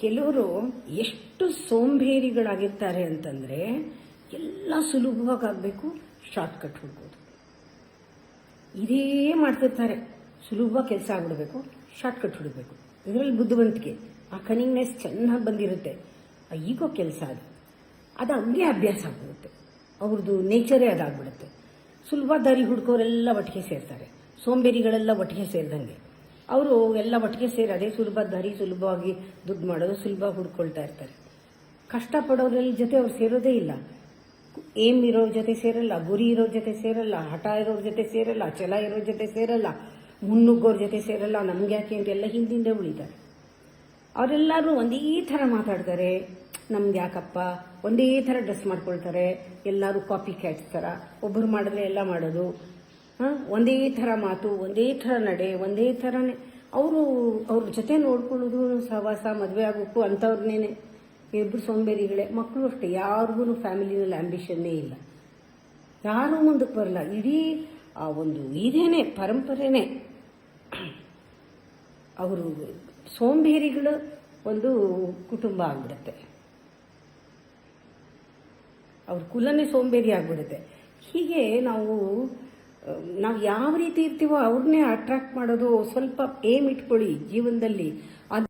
ಕೆಲವರು ಎಷ್ಟು ಸೋಂಬೇರಿಗಳಾಗಿರ್ತಾರೆ ಅಂತಂದರೆ ಎಲ್ಲ ಸುಲಭವಾಗಿ ಆಗಬೇಕು, ಶಾರ್ಟ್ಕಟ್ ಹುಡ್ಕೋದು. ಇದೇ ಮಾಡ್ತಿರ್ತಾರೆ. ಸುಲಭವಾಗಿ ಕೆಲಸ ಆಗ್ಬಿಡ್ಬೇಕು, ಶಾರ್ಟ್ಕಟ್ ಹುಡಬೇಕು. ಇದರಲ್ಲಿ ಬುದ್ಧಿವಂತಿಕೆ, ಆ ಕನಿಂಗ್ನೆಸ್ ಚೆನ್ನಾಗಿ ಬಂದಿರುತ್ತೆ. ಆ ಈಗೋ ಕೆಲಸ ಅದು ಅವ್ರಿಗೆ ಅಭ್ಯಾಸ ಆಗ್ಬಿಡುತ್ತೆ. ಅವ್ರದ್ದು ನೇಚರೇ ಅದಾಗ್ಬಿಡುತ್ತೆ. ಸುಲಭ ದಾರಿ ಹುಡ್ಕೋರೆಲ್ಲ ಒಟ್ಟಿಗೆ ಸೇರ್ತಾರೆ. ಸೋಂಬೇರಿಗಳೆಲ್ಲ ಒಟ್ಟಿಗೆ ಸೇರಿದಂಗೆ ಅವರು ಎಲ್ಲ ಒಟ್ಟಿಗೆ ಸೇರಿ ಅದೇ ಸುಲಭ ದಾರಿ, ಸುಲಭವಾಗಿ ದುಡ್ಡು ಮಾಡೋದು, ಸುಲಭ ಹುಡ್ಕೊಳ್ತಾ ಇರ್ತಾರೆ. ಕಷ್ಟಪಡೋದ್ರಲ್ಲಿ ಜೊತೆ ಅವ್ರು ಸೇರೋದೇ ಇಲ್ಲ. ಏಮ್ ಇರೋ ಜೊತೆ ಸೇರಲ್ಲ, ಗುರಿ ಇರೋ ಜೊತೆ ಸೇರಲ್ಲ, ಹಠ ಇರೋರ ಜೊತೆ ಸೇರಲ್ಲ, ಛಲ ಇರೋ ಜೊತೆ ಸೇರಲ್ಲ, ಮುನ್ನುಗ್ಗೋರ ಜೊತೆ ಸೇರಲ್ಲ. ನಮ್ಗೆ ಯಾಕೆ ಅಂತ ಎಲ್ಲ ಹಿಂದಿಂದೆ ಉಳಿತಾರೆ. ಅವರೆಲ್ಲರೂ ಒಂದೇ ಥರ ಮಾತಾಡ್ತಾರೆ. ನಮ್ಗೆ ಯಾಕಪ್ಪ, ಒಂದೇ ಥರ ಡ್ರೆಸ್ ಮಾಡ್ಕೊಳ್ತಾರೆ. ಎಲ್ಲರೂ ಕಾಪಿ ಕ್ಯಾಟ್ಸ್ ಥರ, ಒಬ್ಬರು ಮಾಡಿದ್ರೆ ಎಲ್ಲ ಮಾಡೋದು. ಒಂದೇ ಥರ ಮಾತು, ಒಂದೇ ಥರ ನಡೆ, ಒಂದೇ ಥರನೇ ಅವ್ರ ಜೊತೆ ನೋಡ್ಕೊಳ್ಳೋದು, ಸಹವಾಸ, ಮದುವೆ ಆಗೋಕ್ಕೂ ಅಂಥವ್ರನ್ನೇ. ಇಬ್ಬರು ಸೋಂಬೇರಿಗಳೇ. ಮಕ್ಕಳು ಅಷ್ಟೇ, ಯಾರಿಗೂ ಫ್ಯಾಮಿಲಿನಲ್ಲಿ ಆಂಬಿಷನ್ನೇ ಇಲ್ಲ. ಯಾರೂ ಮುಂದಕ್ಕೆ ಬರಲ್ಲ. ಇಡೀ ಆ ಒಂದು ಇದೇನೆ ಪರಂಪರೆನೇ. ಅವರು ಸೋಂಬೇರಿಗಳು ಒಂದು ಕುಟುಂಬ ಆಗ್ಬಿಡುತ್ತೆ. ಅವ್ರ ಕುಲನೇ ಸೋಂಬೇರಿ ಆಗ್ಬಿಡುತ್ತೆ. ಹೀಗೆ ನಾವು ಯಾವ ರೀತಿ ಇರ್ತೀವೋ ಅವ್ರನ್ನೇ ಅಟ್ರಾಕ್ಟ್ ಮಾಡೋದು. ಸ್ವಲ್ಪ ಏಮ್ ಇಟ್ಕೊಳ್ಳಿ ಜೀವನದಲ್ಲಿ.